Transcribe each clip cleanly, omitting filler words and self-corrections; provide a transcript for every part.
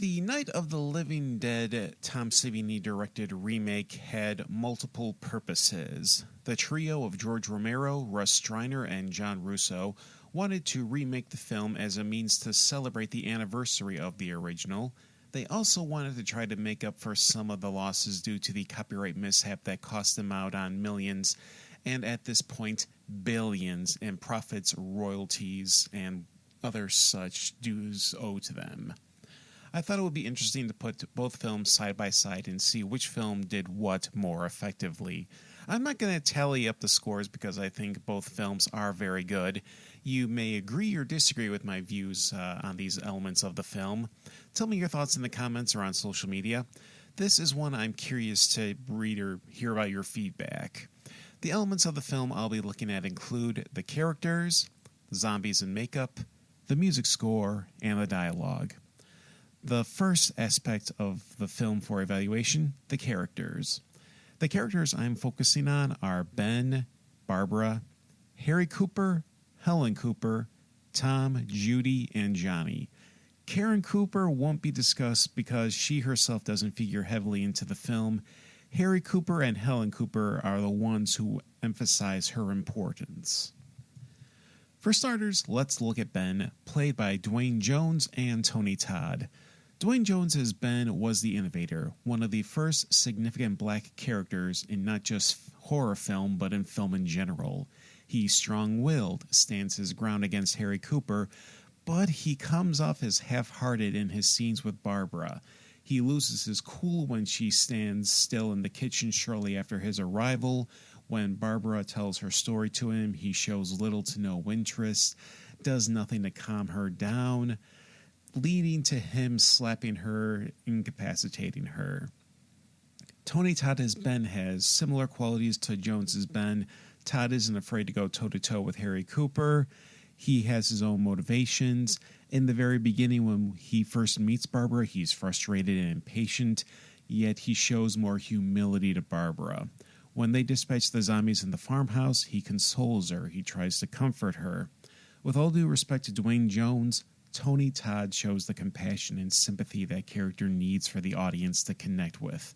The Night of the Living Dead Tom Savini-directed remake had multiple purposes. The trio of George Romero, Russ Streiner, and John Russo wanted to remake the film as a means to celebrate the anniversary of the original. They also wanted to try to make up for some of the losses due to the copyright mishap that cost them out on millions, and at this point, billions in profits, royalties, and other such dues owed to them. I thought it would be interesting to put both films side by side and see which film did what more effectively. I'm not going to tally up the scores because I think both films are very good. You may agree or disagree with my views on these elements of the film. Tell me your thoughts in the comments or on social media. This is one I'm curious to read or hear about your feedback. The elements of the film I'll be looking at include the characters, zombies and makeup, the music score, and the dialogue. The first aspect of the film for evaluation, the characters. The characters I'm focusing on are Ben, Barbara, Harry Cooper, Helen Cooper, Tom, Judy, and Johnny. Karen Cooper won't be discussed because she herself doesn't figure heavily into the film. Harry Cooper and Helen Cooper are the ones who emphasize her importance. For starters, let's look at Ben, played by Dwayne Jones and Tony Todd. Dwayne Jones as Ben was the innovator, one of the first significant black characters in not just horror film, but in film in general. He's strong-willed, stands his ground against Harry Cooper, but he comes off as half-hearted in his scenes with Barbara. He loses his cool when she stands still in the kitchen shortly after his arrival. When Barbara tells her story to him, he shows little to no interest, does nothing to calm her down, leading to him slapping her, incapacitating her. Tony Todd as Ben has similar qualities to Jones's Ben. Todd isn't afraid to go toe-to-toe with Harry Cooper. He has his own motivations. In the very beginning, when he first meets Barbara, he's frustrated and impatient, yet he shows more humility to Barbara. When they dispatch the zombies in the farmhouse, he consoles her. He tries to comfort her. With all due respect to Dwayne Jones, Tony Todd shows the compassion and sympathy that character needs for the audience to connect with.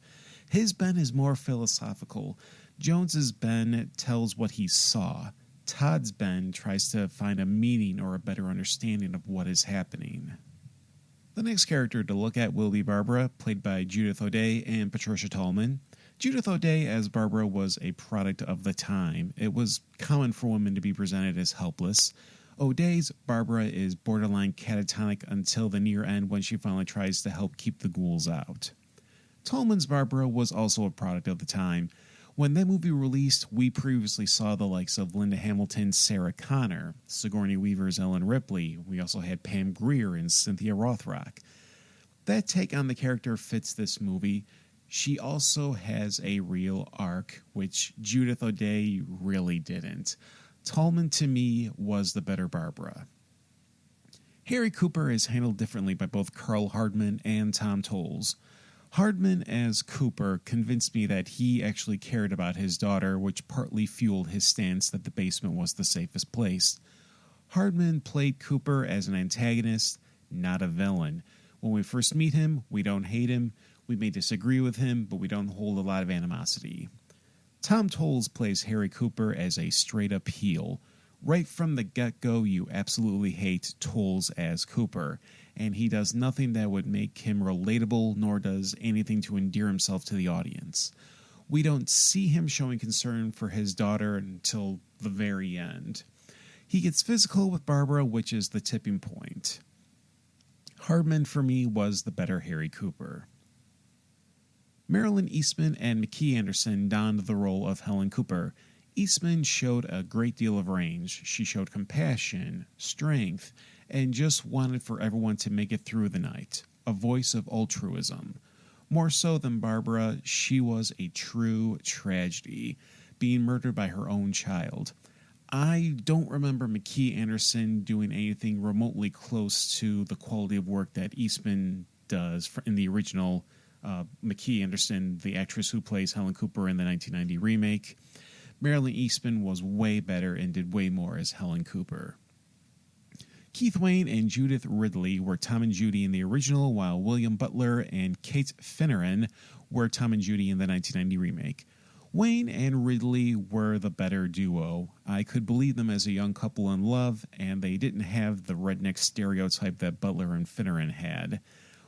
His Ben is more philosophical. Jones's Ben tells what he saw. Todd's Ben tries to find a meaning or a better understanding of what is happening. The next character to look at will be Barbara, played by Judith O'Dea and Patricia Tallman. Judith O'Dea as Barbara was a product of the time. It was common for women to be presented as helpless. O'Dea's Barbara is borderline catatonic until the near end when she finally tries to help keep the ghouls out. Tallman's Barbara was also a product of the time. When that movie released, we previously saw the likes of Linda Hamilton's Sarah Connor, Sigourney Weaver's Ellen Ripley. We also had Pam Grier and Cynthia Rothrock. That take on the character fits this movie. She also has a real arc, which Judith O'Dea really didn't. Tallman, to me, was the better Barbara. Harry Cooper is handled differently by both Carl Hardman and Tom Towles. Hardman as Cooper convinced me that he actually cared about his daughter, which partly fueled his stance that the basement was the safest place. Hardman played Cooper as an antagonist, not a villain. When we first meet him, we don't hate him. We may disagree with him, but we don't hold a lot of animosity. Tom Towles plays Harry Cooper as a straight-up heel. Right from the get-go, you absolutely hate Towles as Cooper, and he does nothing that would make him relatable, nor does anything to endear himself to the audience. We don't see him showing concern for his daughter until the very end. He gets physical with Barbara, which is the tipping point. Hardman, for me, was the better Harry Cooper. Marilyn Eastman and McKee Anderson donned the role of Helen Cooper. Eastman showed a great deal of range. She showed compassion, strength, and just wanted for everyone to make it through the night. A voice of altruism. More so than Barbara, she was a true tragedy, being murdered by her own child. I don't remember McKee Anderson doing anything remotely close to the quality of work that Eastman does in the original McKee Anderson, the actress who plays Helen Cooper in the 1990 remake. Marilyn Eastman was way better and did way more as Helen Cooper. Keith Wayne and Judith Ridley were Tom and Judy in the original, while William Butler and Kate Finneran were Tom and Judy in the 1990 remake. Wayne and Ridley were the better duo. I could believe them as a young couple in love, and they didn't have the redneck stereotype that Butler and Finneran had.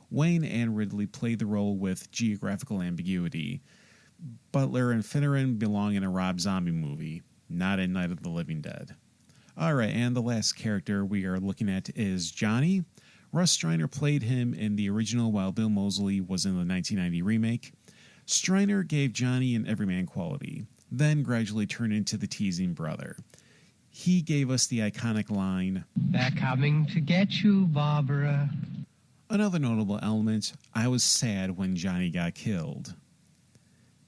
Wayne and Ridley played the role with geographical ambiguity. Butler and Finneran belong in a Rob Zombie movie, not in Night of the Living Dead. Alright, and the last character we are looking at is Johnny. Russ Streiner played him in the original, while Bill Moseley was in the 1990 remake. Streiner gave Johnny an everyman quality, then gradually turned into the teasing brother. He gave us the iconic line, "They're coming to get you, Barbara." Another notable element, I was sad when Johnny got killed.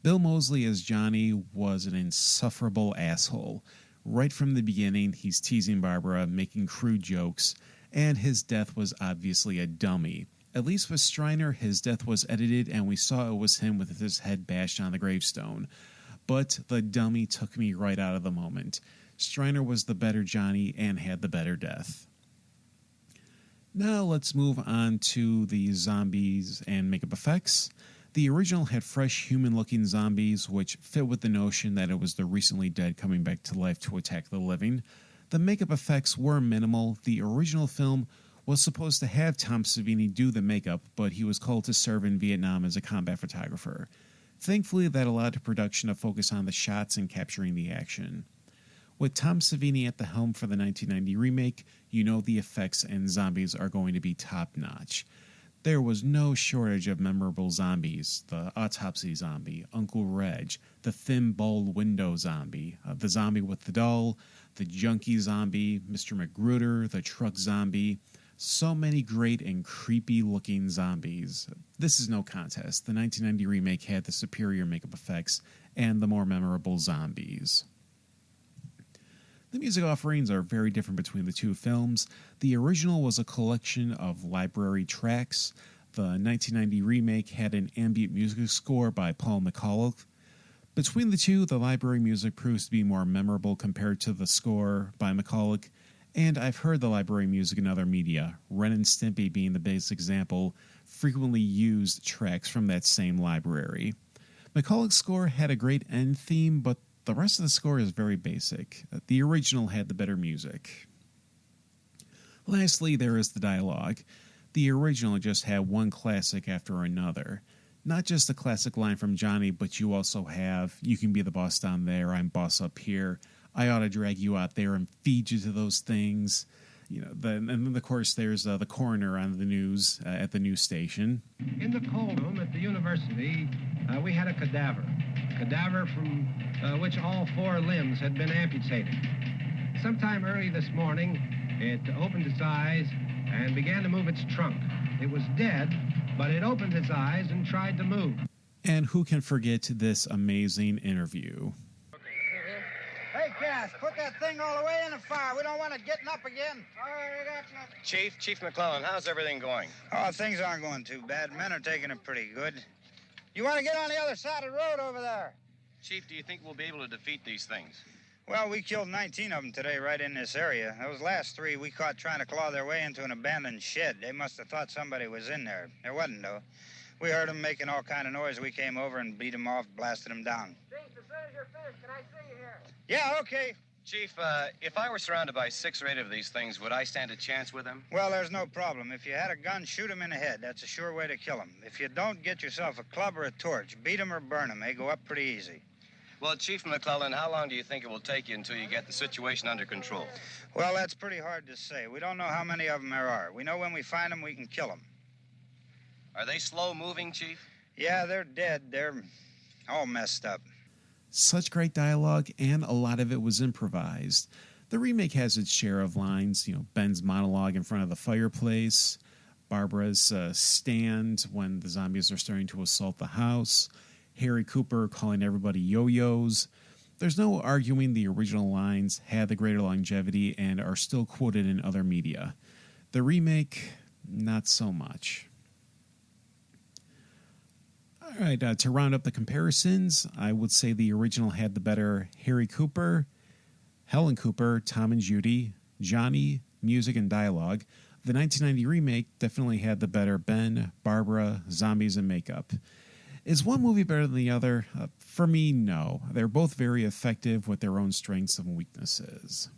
Bill Moseley as Johnny was an insufferable asshole. Right from the beginning, he's teasing Barbara, making crude jokes, and his death was obviously a dummy. At least with Streiner, his death was edited and we saw it was him with his head bashed on the gravestone. But the dummy took me right out of the moment. Streiner was the better Johnny and had the better death. Now let's move on to the zombies and makeup effects. The original had fresh human-looking zombies, which fit with the notion that it was the recently dead coming back to life to attack the living. The makeup effects were minimal. The original film was supposed to have Tom Savini do the makeup, but he was called to serve in Vietnam as a combat photographer. Thankfully, that allowed the production to focus on the shots and capturing the action. With Tom Savini at the helm for the 1990 remake, you know the effects and zombies are going to be top-notch. There was no shortage of memorable zombies. The autopsy zombie, Uncle Reg, the thin bald window zombie, the zombie with the doll, the junkie zombie, Mr. Magruder, the truck zombie. So many great and creepy looking zombies. This is no contest. The 1990 remake had the superior makeup effects and the more memorable zombies. The music offerings are very different between the two films. The original was a collection of library tracks. The 1990 remake had an ambient music score by Paul McCulloch. Between the two, the library music proves to be more memorable compared to the score by McCulloch, and I've heard the library music in other media, Ren and Stimpy being the best example, frequently used tracks from that same library. McCulloch's score had a great end theme, but the rest of the score is very basic. The original had the better music. Lastly, there is the dialogue. The original just had one classic after another. Not just the classic line from Johnny, but you also have, "You can be the boss down there, I'm boss up here. I ought to drag you out there and feed you to those things." And then, of course, there's the coroner on the news at the news station. In the cold room at the university, we had a cadaver from which all 4 limbs had been amputated. Sometime early this morning, it opened its eyes and began to move its trunk. It was dead, but it opened its eyes and tried to move. And who can forget this amazing interview? Hey, Cass, put that thing all the way in the fire. We don't want it getting up again. All right, I got you. Chief McClellan, how's everything going? Oh, things aren't going too bad. Men are taking it pretty good. You want to get on the other side of the road over there? Chief, do you think we'll be able to defeat these things? Well, we killed 19 of them today right in this area. Those last 3 we caught trying to claw their way into an abandoned shed. They must have thought somebody was in there. There wasn't, though. We heard them making all kind of noise. We came over and beat them off, blasted them down. Chief, as soon as you're finished, can I see you here? Yeah, okay. Chief, if I were surrounded by 6 or 8 of these things, would I stand a chance with them? Well, there's no problem. If you had a gun, shoot them in the head. That's a sure way to kill them. If you don't, get yourself a club or a torch. Beat them or burn them. They go up pretty easy. Well, Chief McClellan, how long do you think it will take you until you get the situation under control? Well, that's pretty hard to say. We don't know how many of them there are. We know when we find them, we can kill them. Are they slow-moving, Chief? Yeah, they're dead. They're all messed up. Such great dialogue, and a lot of it was improvised. The remake has its share of lines, Ben's monologue in front of the fireplace, Barbara's stand when the zombies are starting to assault the house, Harry Cooper calling everybody yo-yos. There's no arguing the original lines had the greater longevity and are still quoted in other media. The remake, not so much. All right, to round up the comparisons, I would say the original had the better Harry Cooper, Helen Cooper, Tom and Judy, Johnny, music, and dialogue, the 1990 remake definitely had the better Ben, Barbara, zombies, and makeup. Is one movie better than the other? For me, no. They're both very effective with their own strengths and weaknesses.